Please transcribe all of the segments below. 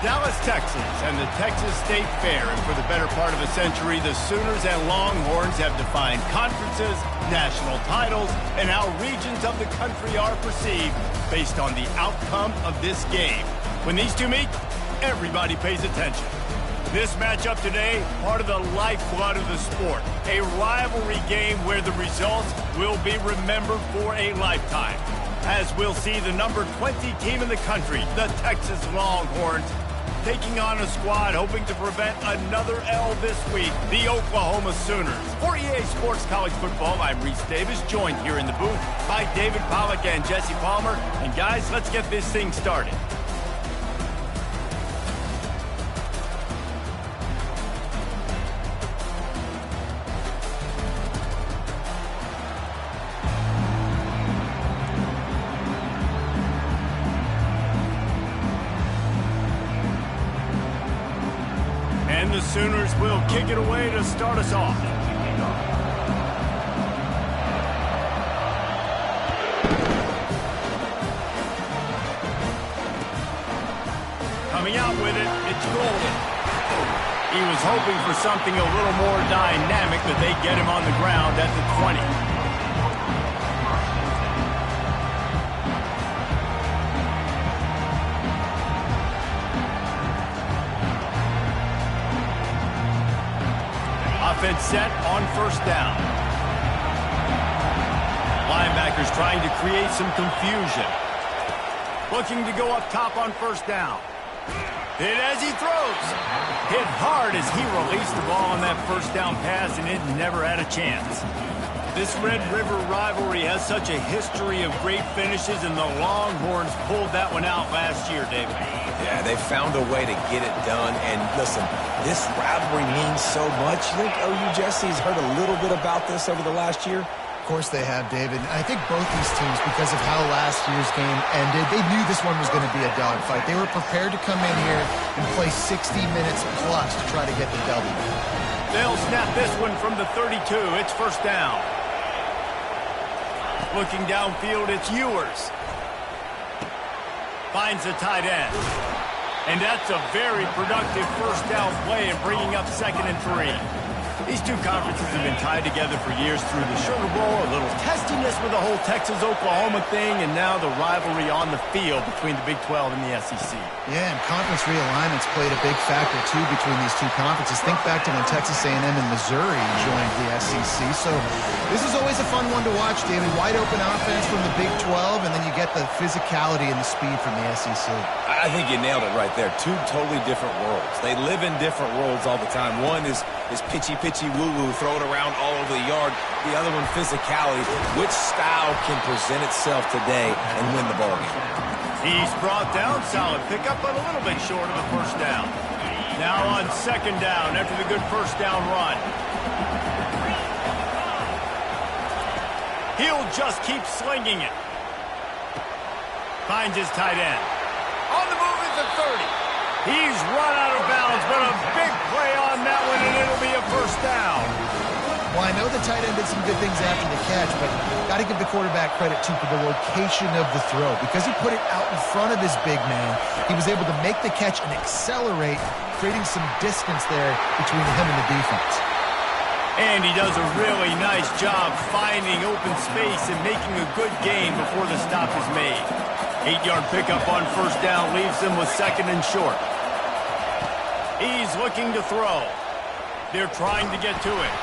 Dallas, Texas, and the Texas State Fair. And for the better part of a century, the Sooners and Longhorns have defined conferences, national titles, and how regions of the country are perceived based on the outcome of this game. When these two meet, everybody pays attention. This matchup today, part of the lifeblood of the sport. A rivalry game where the results will be remembered for a lifetime. As we'll see the number 20 team in the country, the Texas Longhorns, taking on a squad hoping to prevent another L this week, the Oklahoma Sooners. For EA Sports College Football, I'm Reese Davis, joined here in the booth by David Pollack and Jesse Palmer. And guys, let's get this thing started. And the Sooners will kick it away to start us off. Coming out with it, it's Golden. He was hoping for something a little more dynamic, but they get him on the ground at the 20. Offense set on first down. Linebackers trying to create some confusion. Looking to go up top on first down. Hit as he throws. Hit hard as he released the ball on that first down pass, and it never had a chance. This Red River rivalry has such a history of great finishes, and the Longhorns pulled that one out last year, David. Yeah, they found a way to get it done. And listen, this rivalry means so much. You think OU Jesse's heard a little bit about this over the last year? Of course they have, David. I think both these teams, because of how last year's game ended, they knew this one was going to be a dogfight. They were prepared to come in here and play 60 minutes plus to try to get the W. They'll snap this one from the 32. It's first down. Looking downfield, it's Ewers. Finds the tight end. And that's a very productive first down play and bringing up 2nd and 3. These two conferences have been tied together for years through the Sugar Bowl, a little testiness with the whole Texas-Oklahoma thing, and now the rivalry on the field between the Big 12 and the SEC. Yeah, and conference realignments played a big factor, too, between these two conferences. Think back to when Texas A&M and Missouri joined the SEC. So this is always a fun one to watch, David. Wide open offense from the Big 12, and then you get the physicality and the speed from the SEC. I think you nailed it right there. Two totally different worlds. They live in different worlds all the time. One is pitchy woo-woo, throw it around all over the yard. The other one, physicality. Which style can present itself today and win the ball game? He's brought down, solid pickup, but a little bit short of the first down. Now on 2nd down after the good first down run. He'll just keep slinging it. Finds his tight end. On the move is the 30. He's run out of bounds, but a big play on that one, and it'll be a first down. Well, I know the tight end did some good things after the catch, but got to give the quarterback credit, too, for the location of the throw. Because he put it out in front of his big man, he was able to make the catch and accelerate, creating some distance there between him and the defense. And he does a really nice job finding open space and making a good gain before the stop is made. 8-yard pickup on first down leaves him with 2nd and short. He's looking to throw. They're trying to get to it.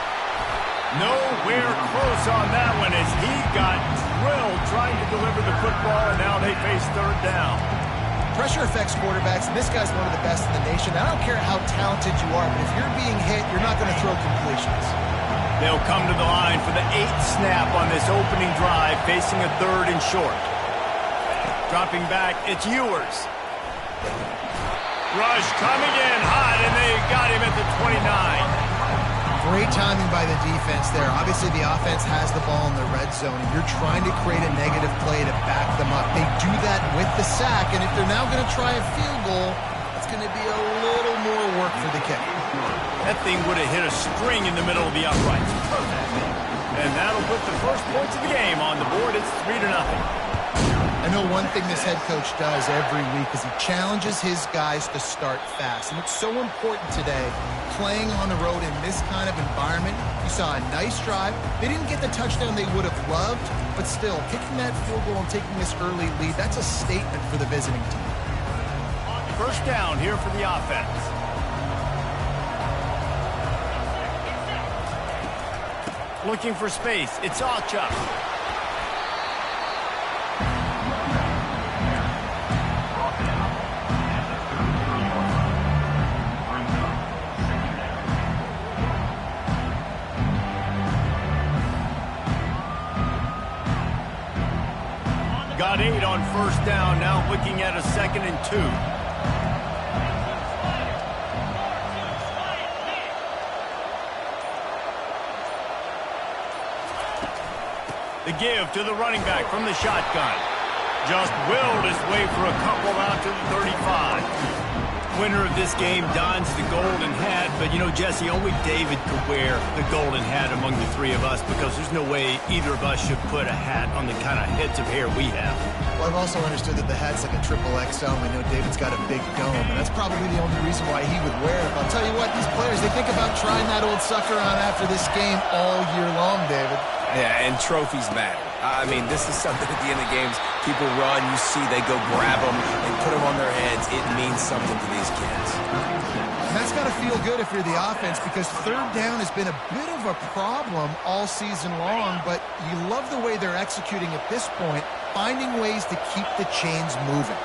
Nowhere close on that one as he got drilled trying to deliver the football, and now they face 3rd down. Pressure affects quarterbacks, and this guy's one of the best in the nation. I don't care how talented you are, but if you're being hit, you're not going to throw completions. They'll come to the line for the 8th snap on this opening drive, facing a 3rd and short. Dropping back, it's Ewers. Rush coming in hot, and they got him at the 29. Great timing by the defense there. Obviously, the offense has the ball in the red zone, and you're trying to create a negative play to back them up. They do that with the sack, and if they're now going to try a field goal, it's going to be a little more work for the kicker. That thing would have hit a string in the middle of the uprights. Perfect. And that'll put the first points of the game on the board. It's 3-0. And know, one thing this head coach does every week is he challenges his guys to start fast. And it's so important today, playing on the road in this kind of environment. You saw a nice drive. They didn't get the touchdown they would have loved, but still, kicking that field goal and taking this early lead, that's a statement for the visiting team. First down here for the offense. Looking for space. It's Ncaa. Got 8 on first down. Now looking at a 2nd and 2. The give to the running back from the shotgun. Just willed his way for a couple out to the 35. Winner of this game dons the golden hat, but you know, Jesse, only David could wear the golden hat among the three of us because there's no way either of us should put a hat on the kind of heads of hair we have. Well, I've also understood that the hat's like a triple XL. I know David's got a big dome, and that's probably the only reason why he would wear it. But I'll tell you what, these players, they think about trying that old sucker on after this game all year long, David. Yeah, and trophies matter. I mean, this is something at the end of games. People run, you see, they go grab them, they put them on their heads. It means something to these kids. And that's got to feel good if you're the offense because third down has been a bit of a problem all season long, but you love the way they're executing at this point, finding ways to keep the chains moving.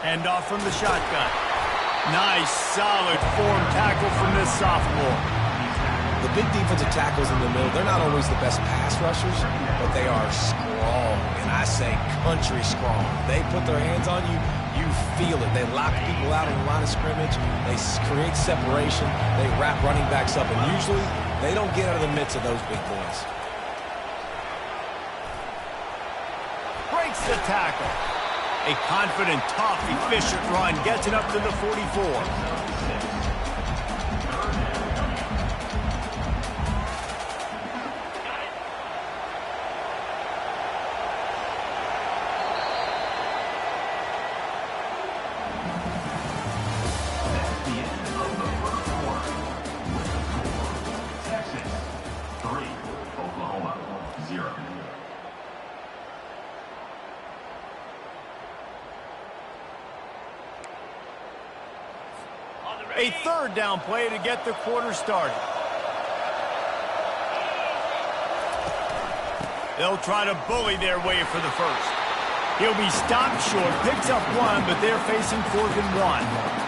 Hand off from the shotgun. Nice, solid form tackle from this sophomore. The big defensive tackles in the middle, they're not always the best pass rushers, but they are strong, and I say country strong. They put their hands on you, you feel it. They lock people out on the line of scrimmage. They create separation. They wrap running backs up, and usually they don't get out of the midst of those big boys. Breaks the tackle. A confident, tough, efficient run gets it up to the 44. A third down play to get the quarter started. They'll try to bully their way for the first. He'll be stopped short, picks up 1, but they're facing 4th and 1.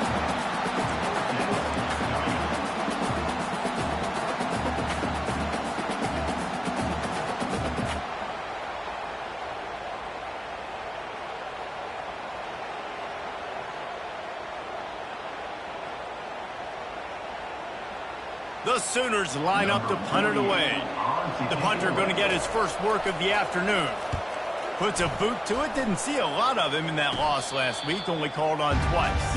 The Sooners line up to punt it away. The punter going to get his first work of the afternoon. Puts a boot to it. Didn't see a lot of him in that loss last week. Only called on twice.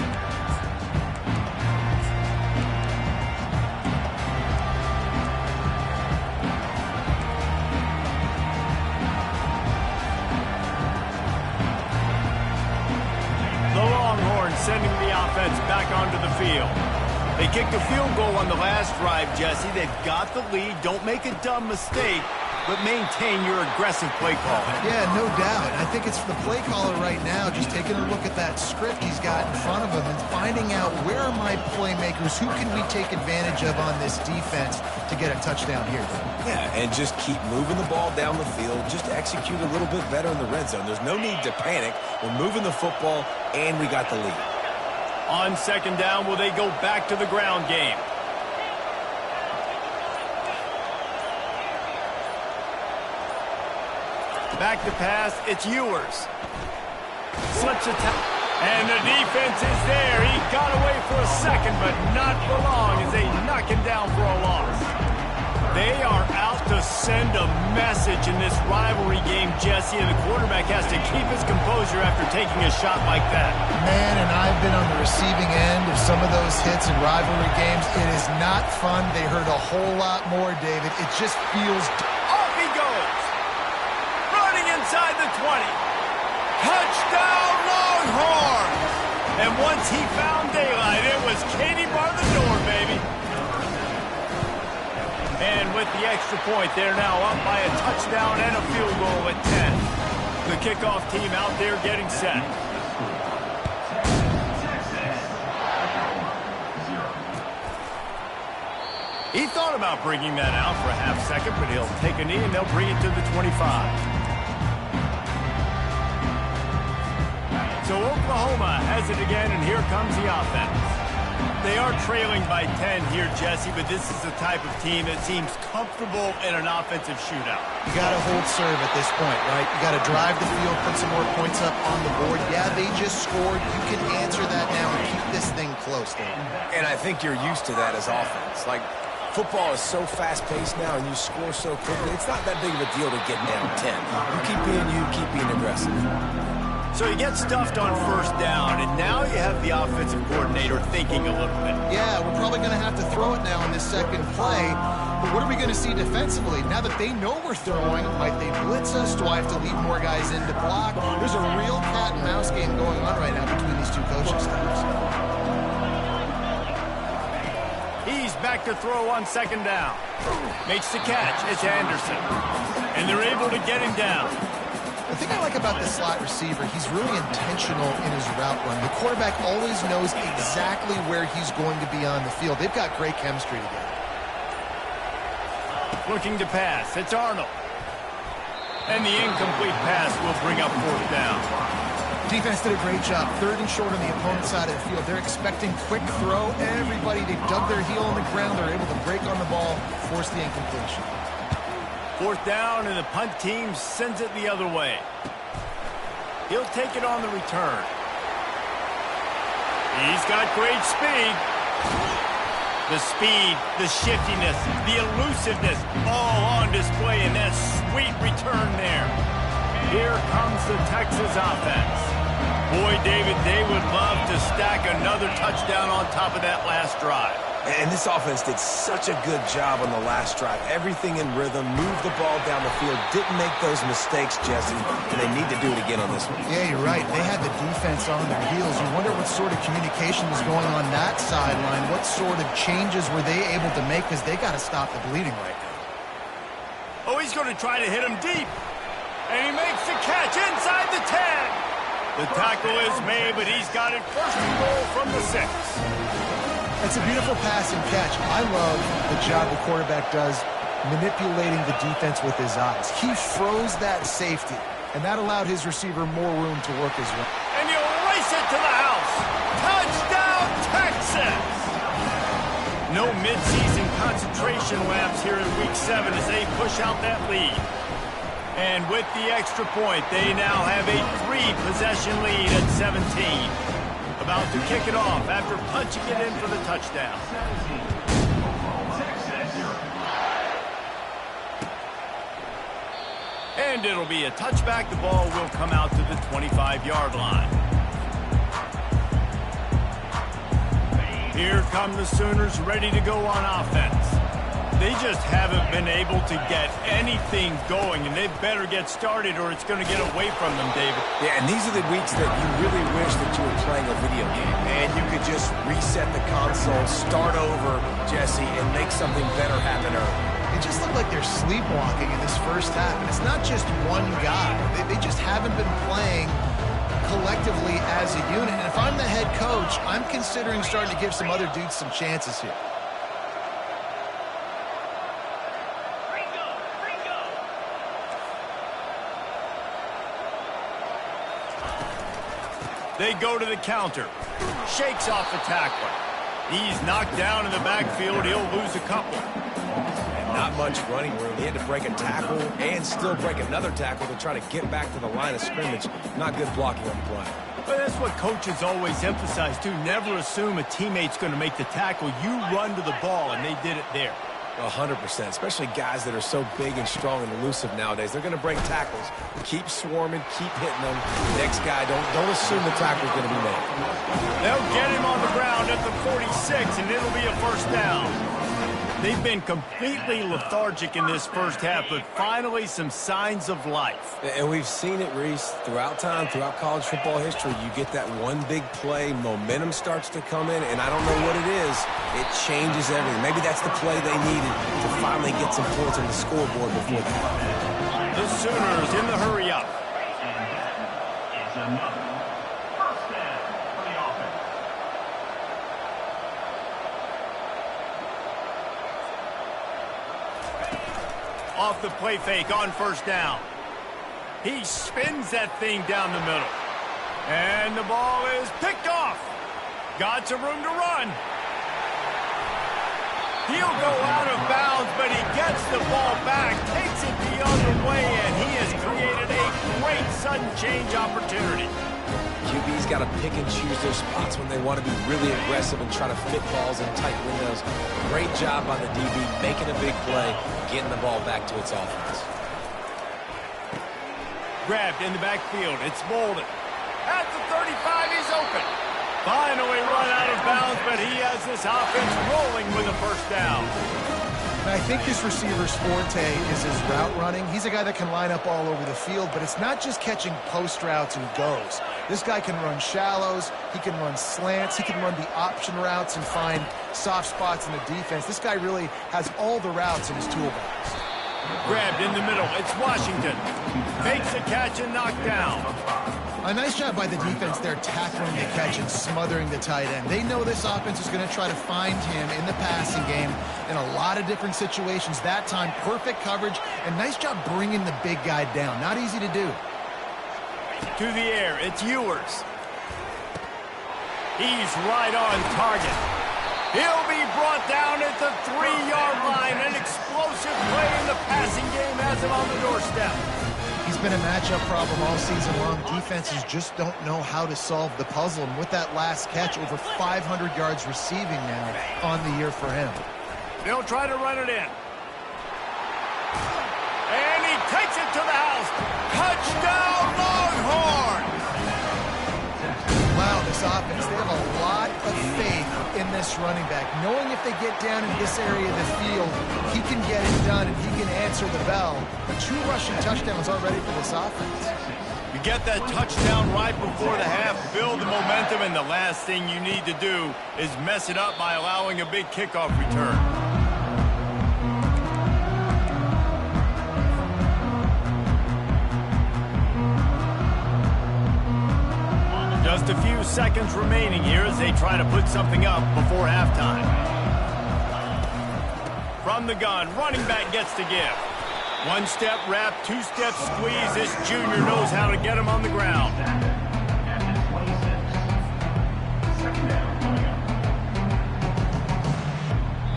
The Longhorns sending the offense back onto the field. They kicked a field goal on the last drive, Jesse. They've got the lead. Don't make a dumb mistake, but maintain your aggressive play calling. Yeah, no doubt. I think it's the play caller right now just taking a look at that script he's got in front of him and finding out where are my playmakers, who can we take advantage of on this defense to get a touchdown here. Yeah, and just keep moving the ball down the field. Just execute a little bit better in the red zone. There's no need to panic. We're moving the football, and we got the lead. On second down, will they go back to the ground game? Back to pass, it's Ewers. Slips a and the defense is there. He got away for a second, but not for long as they knock him down for a loss. They are out to send a message in this rivalry game, Jesse, and the quarterback has to keep his composure after taking a shot like that. Man, and I've been on the receiving end of some of those hits in rivalry games. It is not fun. They hurt a whole lot more, David. It just feels... Off he goes! the 20. Touchdown, Longhorns! And once he found daylight, it was Katie bar the door, baby. And with the extra point, they're now up by a touchdown and a field goal at 10. The kickoff team out there getting set. He thought about bringing that out for a half second, but he'll take a knee and they'll bring it to the 25. So Oklahoma has it again, and here comes the offense. They are trailing by 10 here, Jesse, but this is the type of team that seems comfortable in an offensive shootout. You got to hold serve at this point, right? You got to drive the field, put some more points up on the board. Yeah, they just scored. You can answer that now and keep this thing close, David. And I think you're used to that as offense. Like, football is so fast-paced now, and you score so quickly. It's not that big of a deal to get down 10. You keep being you, keep being aggressive. So you get stuffed on first down, and now you have the offensive coordinator thinking a little bit. Yeah, we're probably going to have to throw it now in this second play. But what are we going to see defensively? Now that they know we're throwing, might they blitz us? Do I have to leave more guys in to block? There's a real cat and mouse game going on right now between these two coaching staffs. He's back to throw on second down. Makes the catch. It's Anderson. And they're able to get him down. The thing I like about this slot receiver, he's really intentional in his route run. The quarterback always knows exactly where he's going to be on the field. They've got great chemistry together. Looking to pass. It's Arnold. And the incomplete pass will bring up fourth down. Defense did a great job. Third and short on the opponent's side of the field. They're expecting quick throw. Everybody, they dug their heel on the ground. They're able to break on the ball, force the incompletion. Fourth down, and the punt team sends it the other way. He'll take it on the return. He's got great speed. The speed, the shiftiness, the elusiveness, all on display in that sweet return there. Here comes the Texas offense. Boy, David, they would love to stack another touchdown on top of that last drive. And this offense did such a good job on the last drive. Everything in rhythm, moved the ball down the field, didn't make those mistakes, Jesse, and they need to do it again on this one. Yeah, you're right. They had the defense on their heels. You wonder what sort of communication was going on that sideline. What sort of changes were they able to make, because they got to stop the bleeding right now. Oh, he's going to try to hit him deep. And he makes the catch inside the 10. The tackle is made, but he's got it first and goal from the 6. It's a beautiful pass and catch. I love the job the quarterback does manipulating the defense with his eyes. He froze that safety, and that allowed his receiver more room to work his way. And he'll race it to the house. Touchdown, Texas! No midseason concentration laps here in Week 7 as they push out that lead. And with the extra point, they now have a 3-possession lead at 17. About to kick it off after punching it in for the touchdown. And it'll be a touchback. The ball will come out to the 25-yard line. Here come the Sooners ready to go on offense. They just haven't been able to get anything going, and they better get started or it's going to get away from them, David. Yeah, and these are the weeks that you really wish that you were playing a video game, and you could just reset the console, start over, Jesse, and make something better happen early. It just looked like they're sleepwalking in this first half, and it's not just one guy. They just haven't been playing collectively as a unit, and if I'm the head coach, I'm considering starting to give some other dudes some chances here. They go to the counter. Shakes off the tackler. He's knocked down in the backfield. He'll lose a couple. And not much running room. He had to break a tackle and still break another tackle to try to get back to the line of scrimmage. Not good blocking on the play. But that's what coaches always emphasize, too. Never assume a teammate's going to make the tackle. You run to the ball, and they did it there. 100%, especially guys that are so big and strong and elusive nowadays. They're going to break tackles. Keep swarming, keep hitting them. Next guy, don't assume the tackle's going to be made. They'll get him on the ground at the 46, and it'll be a first down. They've been completely lethargic in this first half, but finally some signs of life. And we've seen it, Reese, throughout time, throughout college football history. You get that one big play, momentum starts to come in, and I don't know what it is. It changes everything. Maybe that's the play they needed to finally get some points on the scoreboard before that. The Sooners in the hurry-up. Off the play fake on first down. He spins that thing down the middle. And the ball is picked off. Got some room to run. He'll go out of bounds, but he gets the ball back, takes it the other way, and he has created a great sudden change opportunity. QB's got to pick and choose their spots when they want to be really aggressive and try to fit balls in tight windows. Great job by the DB making a big play, getting the ball back to its offense. Grabbed in the backfield. It's Bolden. At the 35, he's open. Finally run out of bounds, but he has this offense rolling with a first down. And I think this receiver's forte is his route running. He's a guy that can line up all over the field, but it's not just catching post routes and goes. This guy can run shallows, he can run slants, he can run the option routes and find soft spots in the defense. This guy really has all the routes in his toolbox. Grabbed in the middle, it's Washington. Makes a catch and knocked down. A nice job by the defense there, tackling the catch and smothering the tight end. They know this offense is going to try to find him in the passing game in a lot of different situations. That time, perfect coverage, and nice job bringing the big guy down. Not easy to do. To the air, it's Ewers. He's right on target. He'll be brought down at the 3-yard line. An explosive play in the passing game has him on the doorstep. He's been a matchup problem all season long. Defenses just don't know how to solve the puzzle. And with that last catch, over 500 yards receiving now on the year for him. They'll try to run it in. And he takes it to the house. Touchdown, Longhorn! Wow, this offense, they have a lot of faith in this running back. Knowing if they get down in this area of the field, he can get it done and he can answer the bell. 2 rushing touchdowns already for this offense. You get that touchdown right before the half, build the momentum, and the last thing you need to do is mess it up by allowing a big kickoff return. Just a few seconds remaining here as they try to put something up before halftime. From the gun, running back gets to give. 1-step wrap, 2-step squeeze. This junior knows how to get him on the ground.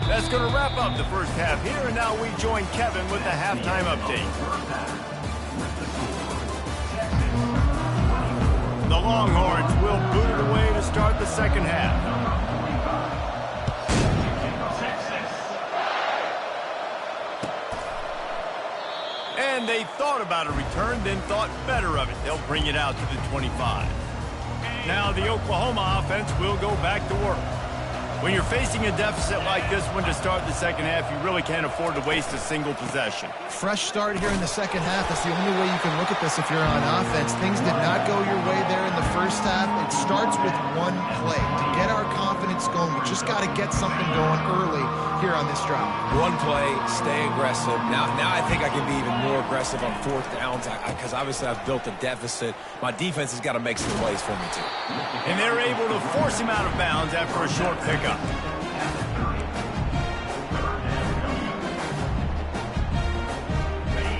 That's going to wrap up the first half here, and now we join Kevin with the halftime update. The Longhorns will boot it away to start the second half. And they thought about a return, then thought better of it. They'll bring it out to the 25. Now the Oklahoma offense will go back to work. When you're facing a deficit like this one to start the second half, you really can't afford to waste a single possession. Fresh start here in the second half. That's the only way you can look at this if you're on offense. Things did not go your way there in the first half. It starts with one play. To get our confidence going, we just got to get something going early here on this drive. One play, stay aggressive. Now I think I can be even more aggressive on 4th downs because obviously I've built a deficit. My defense has got to make some plays for me too. And they're able to force him out of bounds after a short pickup.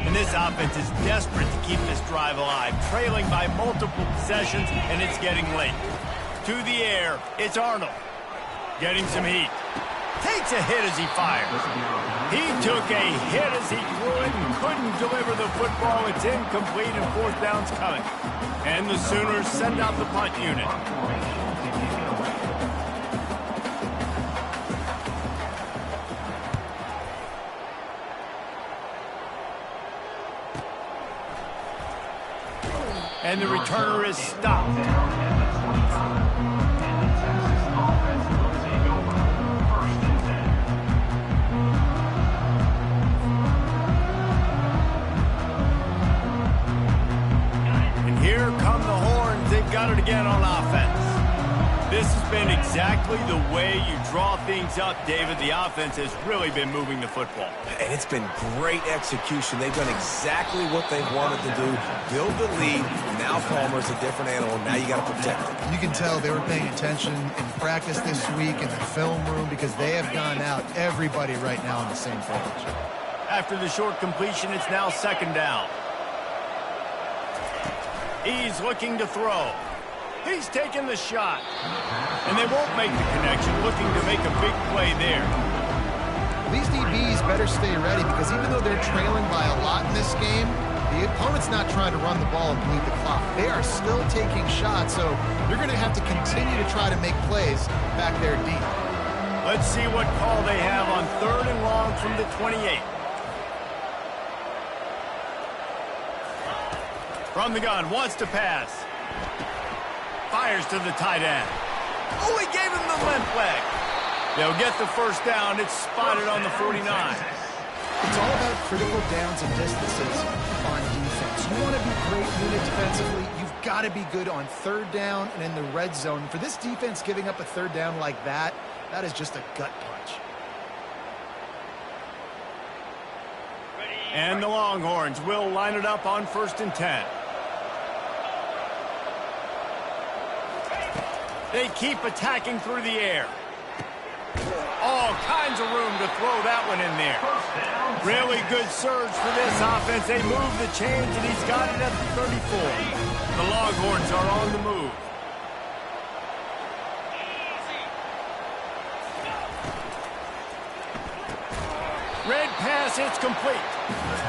And this offense is desperate to keep this drive alive, trailing by multiple possessions, and it's getting late. To the air, it's Arnold. Getting some heat. Takes a hit as he fires. He took a hit as he threw it and couldn't deliver the football. It's incomplete and 4th down's coming. And the Sooners send out the punt unit. And the returner is stopped. at it again on offense. This has been exactly the way you draw things up, David. The offense has really been moving the football. And it's been great execution. They've done exactly what they've wanted to do. Build the lead. Now Palmer's a different animal. Now you got to protect him. You can tell they were paying attention in practice this week in the film room because they have gone out, everybody right now on the same page. After the short completion, it's now second down. He's looking to throw. He's taking the shot. And they won't make the connection, looking to make a big play there. These DBs better stay ready because even though they're trailing by a lot in this game, the opponent's not trying to run the ball and bleed the clock. They are still taking shots, so you're going to have to continue to try to make plays back there deep. Let's see what call they have on 3rd and long from the 28. From the gun, wants to pass. Fires to the tight end. Oh, he gave him the limp leg. They'll get the first down. It's spotted on the 49. It's all about critical downs and distances on defense. You want to be great unit defensively, you've got to be good on 3rd down and in the red zone. For this defense giving up a 3rd down like that, that is just a gut punch. And the Longhorns will line it up on 1st and 10. They keep attacking through the air. All kinds of room to throw that one in there. Really good surge for this offense. They move the chains, and he's got it at the 34. The Longhorns are on the move. Red pass, it's complete.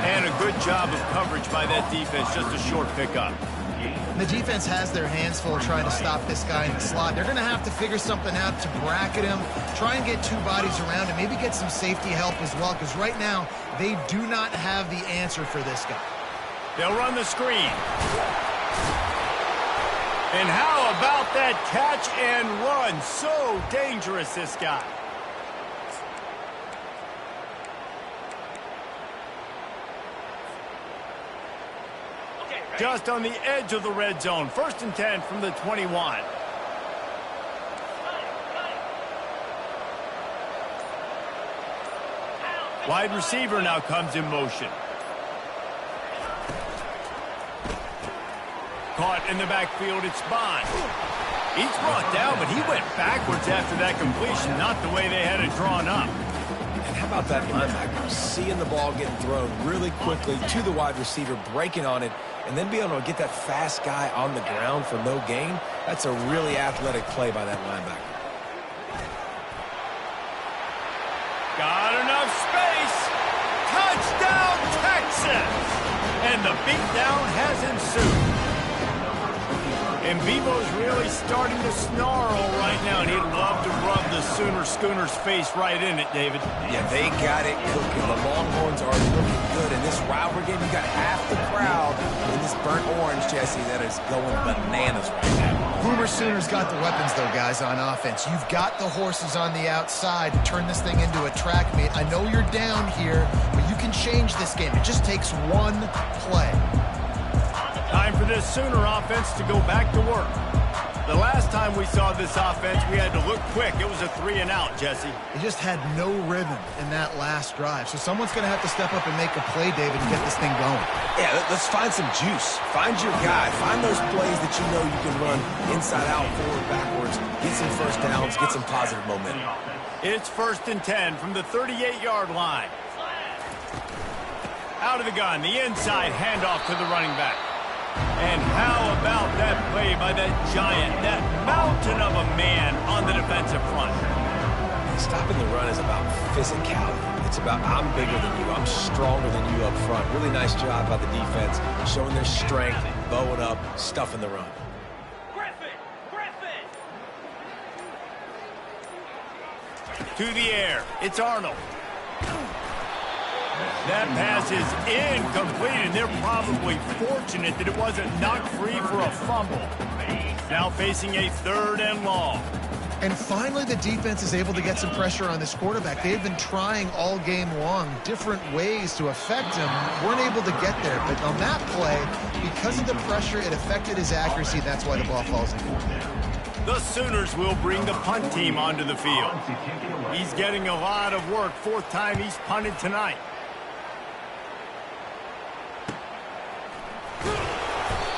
And a good job of coverage by that defense. Just a short pickup. The defense has their hands full trying to stop this guy in the slot. They're going to have to figure something out to bracket him, try and get 2 bodies around him, maybe get some safety help as well, because right now they do not have the answer for this guy. They'll run the screen. And how about that catch and run? So dangerous, this guy. Just on the edge of the red zone. 1st and 10 from the 21. Wide receiver now comes in motion. Caught in the backfield, it's Bond. He's brought down, but he went backwards after that completion, not the way they had it drawn up. And how about that linebacker seeing the ball getting thrown really quickly to the wide receiver, breaking on it, and then be able to get that fast guy on the ground for no gain? That's a really athletic play by that linebacker. Got enough space. Touchdown, Texas! And the beatdown has ensued. And Bevo's really starting to snarl right now, and he'd love to rub the Schooner's face right in it, David. Yeah, they got it cooking. The Longhorns are looking good. In this rivalry game, you got half the crowd in this burnt orange, Jesse, that is going bananas right now. Boomer Sooners got the weapons, though, guys, on offense. You've got the horses on the outside to turn this thing into a track meet. I know you're down here, but you can change this game. It just takes one play. Time for this Sooner offense to go back to work. The last time we saw this offense, we had to look quick. It was a 3 and out, Jesse. They just had no rhythm in that last drive. So someone's going to have to step up and make a play, David, and get this thing going. Yeah, let's find some juice. Find your guy. Find those plays that you know you can run inside out, forward, backwards. Get some first downs. Get some positive momentum. It's 1st and 10 from the 38-yard line. Out of the gun, the inside handoff to the running back. And how about that play by that giant, that mountain of a man on the defensive front? Stopping the run is about physicality. It's about I'm bigger than you, I'm stronger than you up front. Really nice job by the defense, showing their strength, bowing up, stuffing the run. To the air, it's Arnold. That pass is incomplete, and they're probably fortunate that it wasn't knocked free for a fumble. Now facing a 3rd and long. And finally, the defense is able to get some pressure on this quarterback. They've been trying all game long different ways to affect him. Weren't able to get there. But on that play, because of the pressure, it affected his accuracy. That's why the ball falls in. The Sooners will bring the punt team onto the field. He's getting a lot of work. Fourth time he's punted tonight.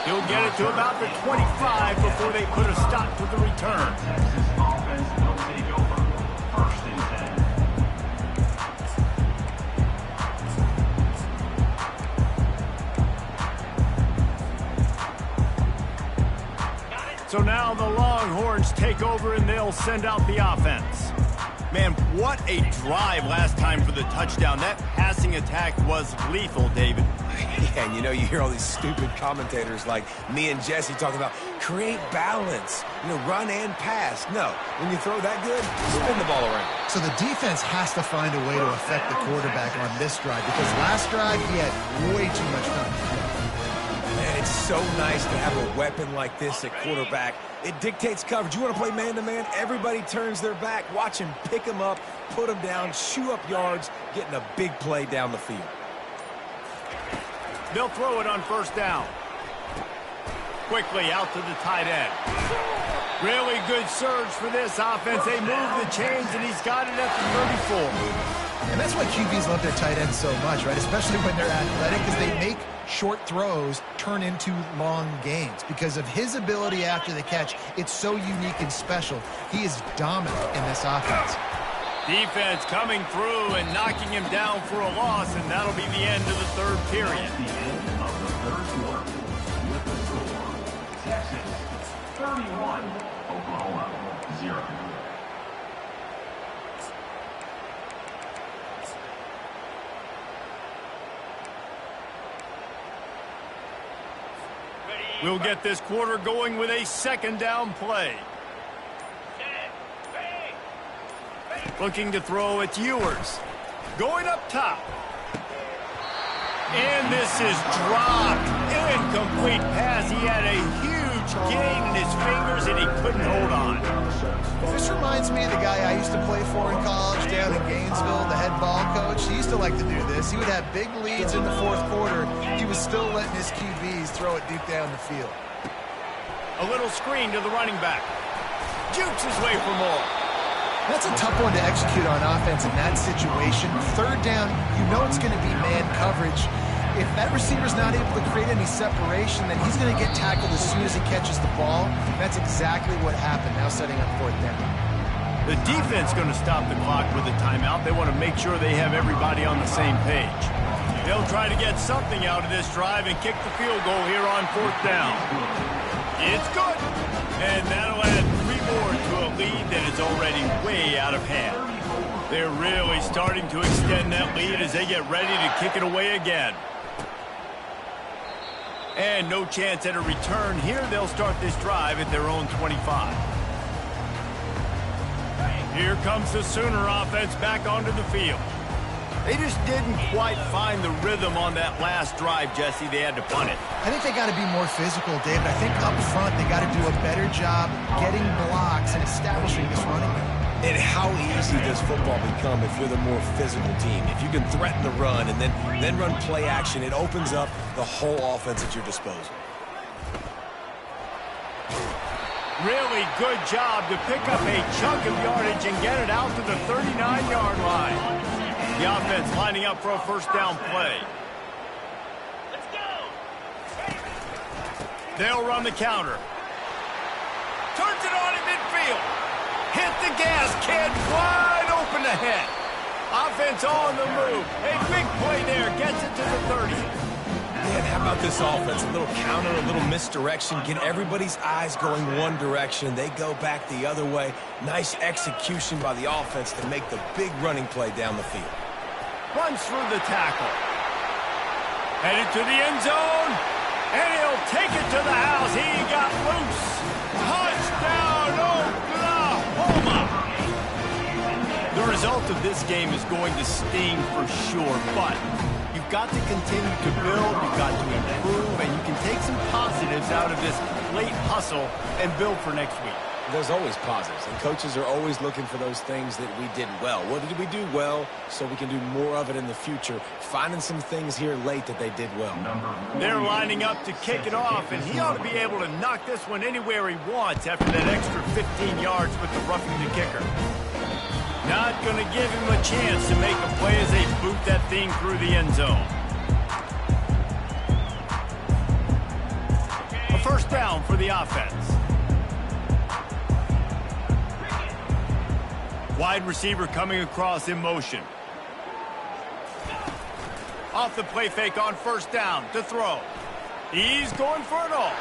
He'll get it to about the 25 before they put a stop to the return. So now the Longhorns take over and they'll send out the offense. Man, what a drive last time for the touchdown. That passing attack was lethal, David. Yeah, and you know, you hear all these stupid commentators like me and Jesse talking about create balance, run and pass. No, when you throw that good, spin the ball around. So the defense has to find a way to affect the quarterback on this drive because last drive he had way too much time. Man, it's so nice to have a weapon like this at quarterback. It dictates coverage. You want to play man-to-man? Everybody turns their back. Watch him pick him up, put him down, shoot up yards, getting a big play down the field. They'll throw it on first down. Quickly out to the tight end. Really good surge for this offense. They move the chains, and he's got it at the 34. And that's why QBs love their tight ends so much, right? Especially when they're athletic, because they make short throws turn into long gains. Because of his ability after the catch, it's so unique and special. He is dominant in this offense. Defense coming through and knocking him down for a loss, and that'll be the end of the third period. The end of the third quarter with the score, Texas 31, Oklahoma 0. We'll get this quarter going with a second down play. Looking to throw, it's Ewers. Going up top. And this is dropped. Incomplete pass. He had a huge gain in his fingers, and he couldn't hold on. This reminds me of the guy I used to play for in college down in Gainesville, the head ball coach. He used to like to do this. He would have big leads in the fourth quarter. He was still letting his QBs throw it deep down the field. A little screen to the running back. Jukes his way for more. That's a tough one to execute on offense in that situation. Third down, you know it's going to be man coverage. If that receiver's not able to create any separation, then he's going to get tackled as soon as he catches the ball. That's exactly what happened, now setting up fourth down. The defense going to stop the clock with a timeout. They want to make sure they have everybody on the same page. They'll try to get something out of this drive and kick the field goal here on fourth down. It's good. And that'll add 3 more to a lead that is already way out of hand. They're really starting to extend that lead as they get ready to kick it away again. And no chance at a return here. They'll start this drive at their own 25. Here comes the Sooner offense back onto the field. They just didn't quite find the rhythm on that last drive, Jesse. They had to punt it. I think they got to be more physical, David. I think up front they got to do a better job getting blocks and establishing this running game. And how easy does football become if you're the more physical team? If you can threaten the run and then run play action, it opens up the whole offense at your disposal. Really good job to pick up a chunk of yardage and get it out to the 39-yard line. The offense lining up for a first down play. Let's go. They'll run the counter. Turns it on in midfield. Hit the gas, kid. Wide open ahead. Offense on the move. A big play there. Gets it to the 30. Man, how about this offense? A little counter, a little misdirection. Get everybody's eyes going one direction. They go back the other way. Nice execution by the offense to make the big running play down the field. Runs through the tackle. Headed to the end zone. And he'll take it to the house. He got loose. Touchdown, Oklahoma. The result of this game is going to sting for sure, but you've got to continue to build, you've got to improve, and you can take some positives out of this late hustle and build for next week. There's always positives, and coaches are always looking for those things that we did well. What did we do well so we can do more of it in the future? Finding some things here late that they did well. They're lining up to kick it off, and he ought to be able to knock this one anywhere he wants after that extra 15 yards with the roughing the kicker. Not going to give him a chance to make a play as they boot that thing through the end zone. A first down for the offense. Wide receiver coming across in motion. Off the play fake on first down to throw. He's going for it all.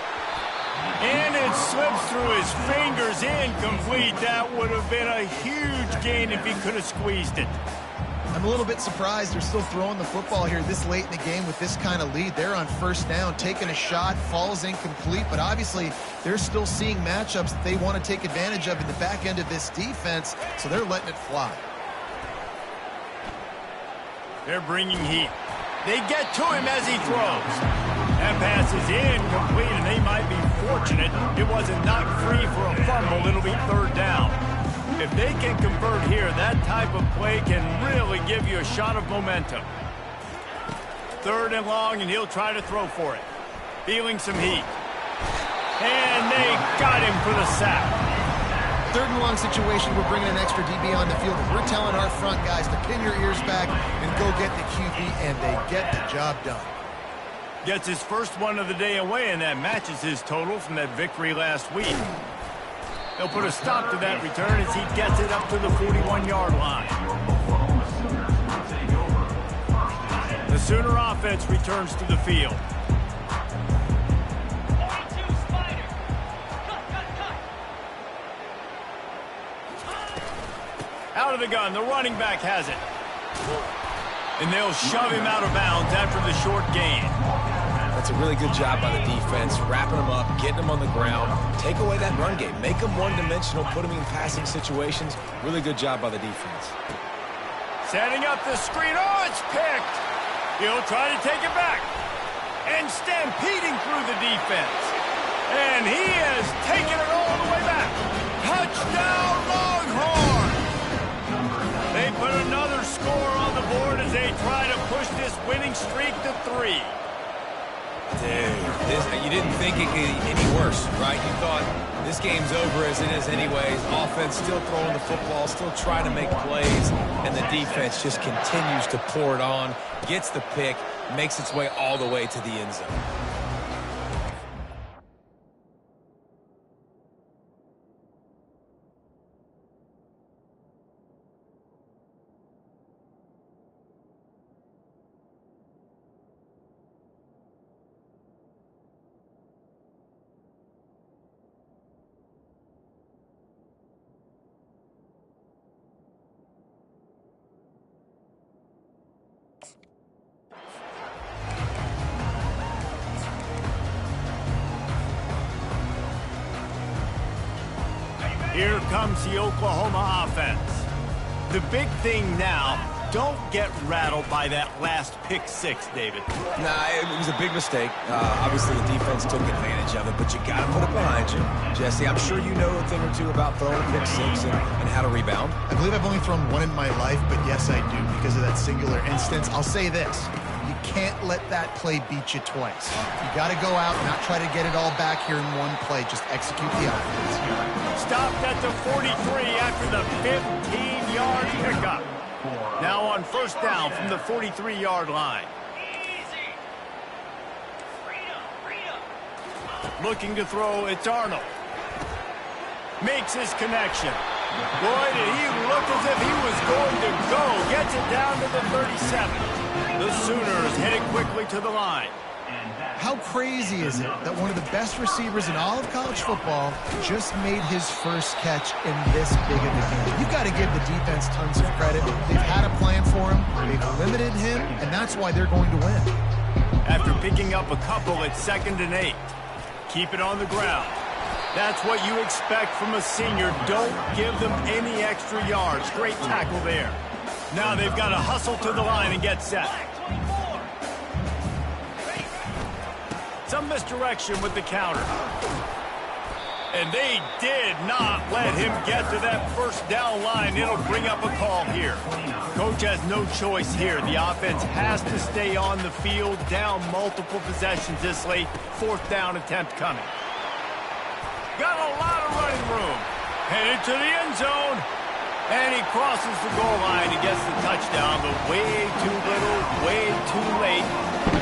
And it slips through his fingers, incomplete. That would have been a huge gain if he could have squeezed it. I'm a little bit surprised they're still throwing the football here this late in the game with this kind of lead. They're on first down, taking a shot, falls incomplete, but obviously they're still seeing matchups that they want to take advantage of in the back end of this defense, so they're letting it fly. They're bringing heat. They get to him as he throws. That pass is incomplete, and they might be fortunate it wasn't knocked free for a fumble. It'll be third down. If they can convert here, that type of play can really give you a shot of momentum. Third and long, and he'll try to throw for it. Feeling some heat. And they got him for the sack. Third and long situation, we're bringing an extra DB on the field. We're telling our front guys to pin your ears back and go get the QB, and they get the job done. Gets his first one of the day away, and that matches his total from that victory last week. They'll put a stop to that return as he gets it up to the 41-yard line. The Sooner offense returns to the field. Out of the gun, the running back has it. And they'll shove him out of bounds after the short gain. That's a really good job by the defense, wrapping them up, getting them on the ground, take away that run game, make them one-dimensional, put them in passing situations. Really good job by the defense. Setting up the screen. Oh, it's picked. He'll try to take it back. And stampeding through the defense. And he has taken it all the way back. Touchdown, Longhorn! They put another score on the board as they try to push this winning streak to 3. Dude, you didn't think it could get any worse, right? You thought this game's over as it is anyways. Offense still throwing the football, still trying to make plays, and the defense just continues to pour it on, gets the pick, makes its way all the way to the end zone. Here comes the Oklahoma offense. The big thing now, don't get rattled by that last pick six, David. Nah, it was a big mistake. Obviously, the defense took advantage of it, but you got to put it behind you. Jesse, I'm sure you know a thing or two about throwing a pick six and how to rebound. I believe I've only thrown one in my life, but yes, I do because of that singular instance. I'll say this. You can't let that play beat you twice. You got to go out and not try to get it all back here in one play. Just execute the offense. Stopped at the 43 after the 15-yard pickup. Now on first down from the 43-yard line. Looking to throw, it's Arnold. Makes his connection. Boy, did he look as if he was going to go. Gets it down to the 37. The Sooners headed quickly to the line. How crazy is it that one of the best receivers in all of college football just made his first catch in this big of a game? You've got to give the defense tons of credit. They've had a plan for him. They've limited him, and that's why they're going to win. After picking up a couple at 2nd and 8. Keep it on the ground. That's what you expect from a senior. Don't give them any extra yards. Great tackle there. Now they've got to hustle to the line and get set. Some misdirection with the counter. And they did not let him get to that first down line. It'll bring up a call here. Coach has no choice here. The offense has to stay on the field, down multiple possessions this late. Fourth down attempt coming. Got a lot of running room. Headed to the end zone. And he crosses the goal line and gets the touchdown, but way too little, way too late.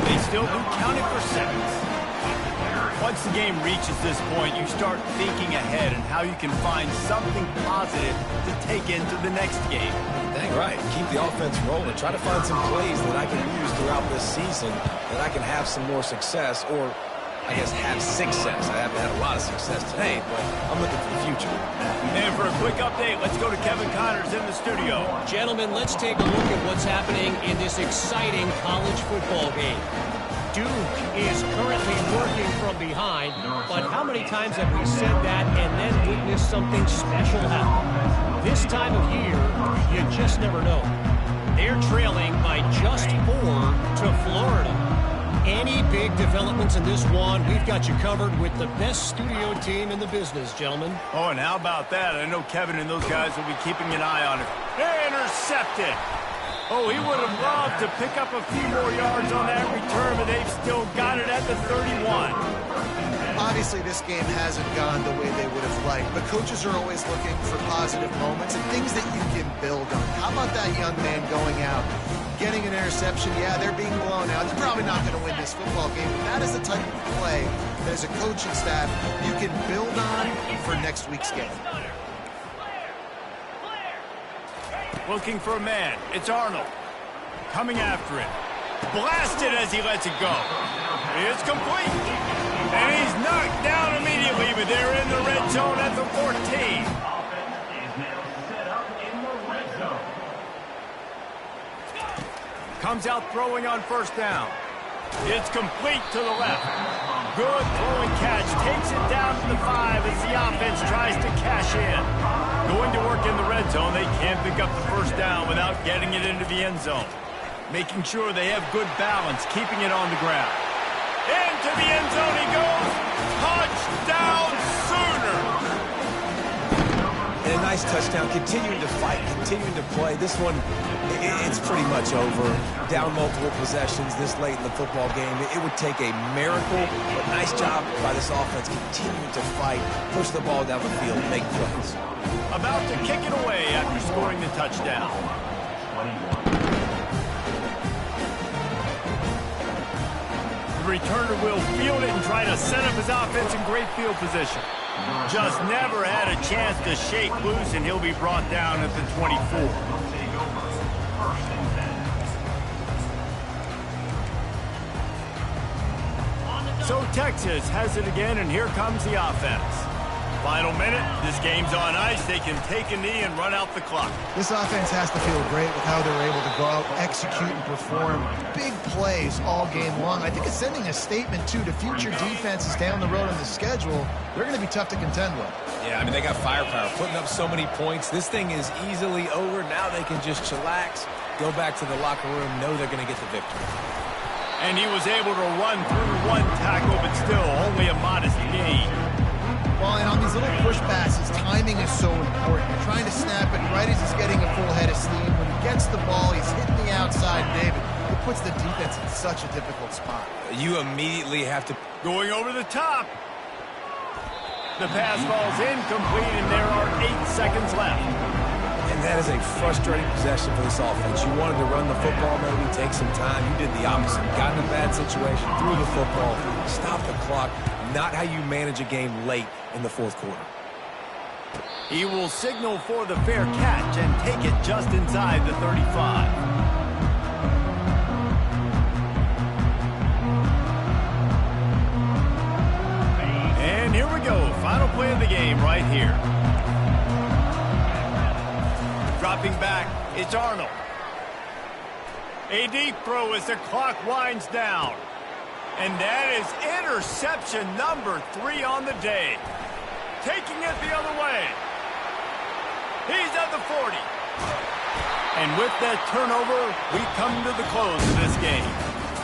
They still do count it for seconds. Once the game reaches this point, you start thinking ahead and how you can find something positive to take into the next game. Dang right. Keep the offense rolling. Try to find some plays that I can use throughout this season that I can have some more success, or I guess have success. I haven't had a lot of success today, but I'm looking for the future. And for a quick update, let's go to Kevin Connors in the studio. Gentlemen, let's take a look at what's happening in this exciting college football game. Duke is currently working from behind, but how many times have we said that and then witnessed something special happen? This time of year, you just never know. They're trailing by just 4 to Florida. Any big developments in this one, we've got you covered with the best studio team in the business, gentlemen. Oh, and how about that? I know Kevin and those guys will be keeping an eye on it. Intercepted. Oh, he would have loved to pick up a few more yards on that return, but they've still got it at the 31. Obviously, this game hasn't gone the way they would have liked, but coaches are always looking for positive moments and things that you can build on. How about that young man going out, getting an interception? Yeah, they're being blown out. They're probably not going to win this football game, but that is the type of play that as a coaching staff you can build on for next week's game. Looking for a man. It's Arnold. Coming after it. Blasted as he lets it go. It's complete. And he's knocked down immediately, but they're in the red zone at the 14. Offense is now set up in the red zone. Comes out throwing on first down. It's complete to the left. Good throwing catch. Takes it down to the 5 as the offense tries to cash in. Going to work in the red zone. They can't pick up the first down without getting it into the end zone. Making sure they have good balance, keeping it on the ground. Into the end zone he goes. Touchdown Sooner! And a nice touchdown. Continuing to fight, continuing to play. This one, it's pretty much over. Down multiple possessions this late in the football game. It would take a miracle, but nice job by this offense continuing to fight, push the ball down the field, make plays. About to kick it away after scoring the touchdown. 21. The returner will field it and try to set up his offense in great field position. Just never had a chance to shake loose, and he'll be brought down at the 24. Will take over. First and 10. So Texas has it again, and here comes the offense. Final minute, this game's on ice. They can take a knee and run out the clock. This offense has to feel great with how they're able to go out, execute, and perform big plays all game long. I think it's sending a statement, too, to future defenses down the road on the schedule. They're going to be tough to contend with. Yeah, I mean, they got firepower, putting up so many points. This thing is easily over. Now they can just chillax, go back to the locker room, know they're going to get the victory. And he was able to run through one tackle, but still only a modest gain. Well, and on these little push passes, timing is so important. You're trying to snap it right as he's getting a full head of steam. When he gets the ball, he's hitting the outside, David. It puts the defense in such a difficult spot. You immediately have to... Going over the top. The pass falls incomplete, and there are 8 seconds left. And that is a frustrating possession for this offense. You wanted to run the football, maybe take some time. You did the opposite. Got in a bad situation, threw the football, stopped the clock. Not how you manage a game late in the fourth quarter. He will signal for the fair catch and take it just inside the 35. And here we go. Final play of the game right here. Dropping back, it's Arnold. A deep throw as the clock winds down. And that is interception number 3 on the day. Taking it the other way. He's at the 40. And with that turnover, we come to the close of this game.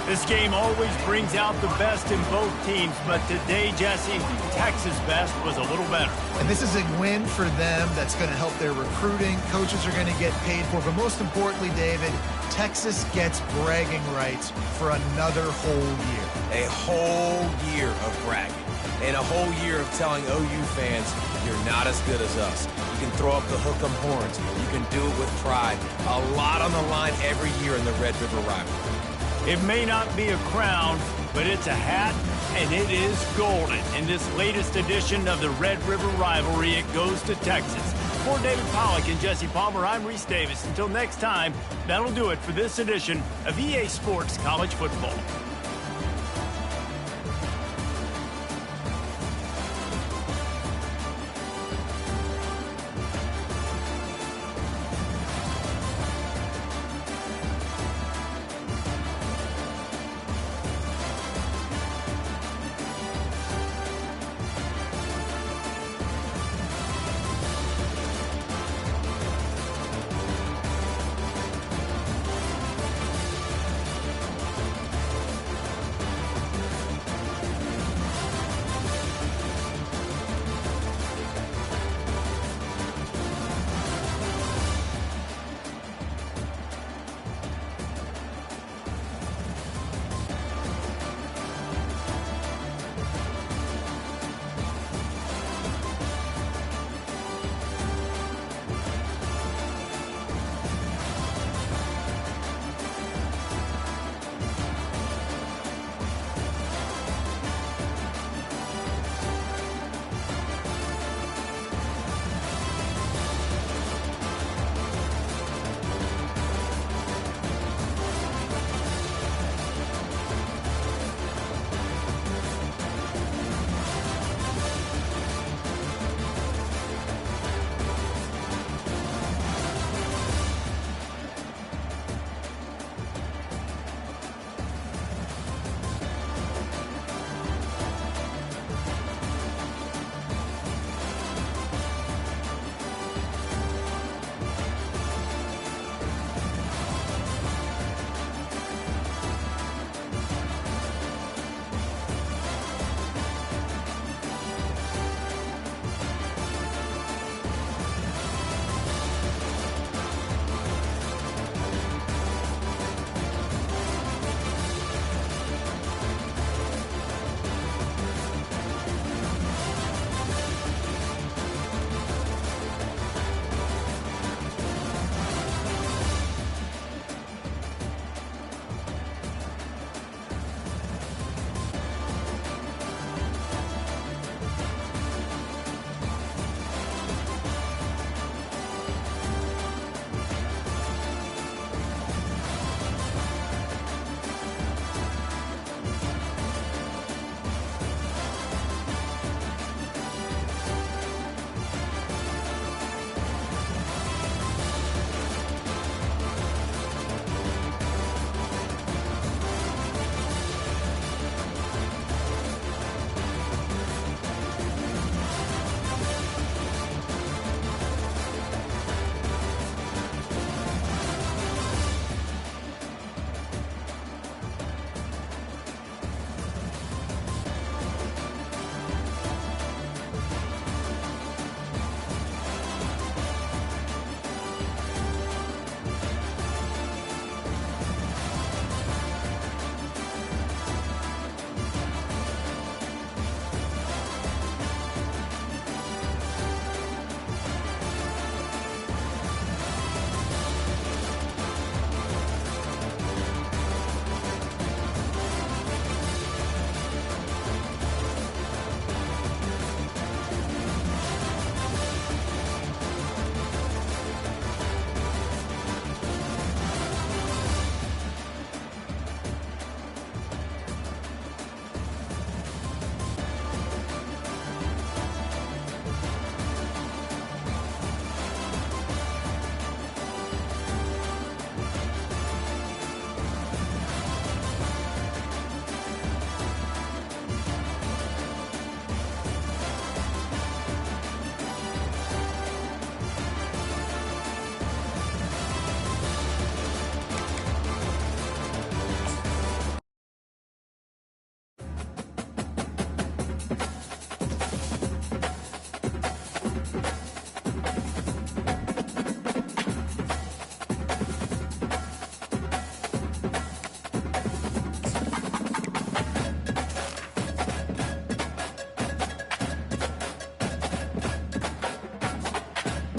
This game always brings out the best in both teams, but today, Jesse, Texas' best was a little better. And this is a win for them that's going to help their recruiting. Coaches are going to get paid for, but most importantly, David, Texas gets bragging rights for another whole year. A whole year of bragging. And a whole year of telling OU fans, you're not as good as us. You can throw up the hook 'em horns. You can do it with pride. A lot on the line every year in the Red River rivalry. It may not be a crown, but it's a hat, and it is golden. In this latest edition of the Red River rivalry, it goes to Texas. For David Pollack and Jesse Palmer, I'm Reese Davis. Until next time, that'll do it for this edition of EA Sports College Football.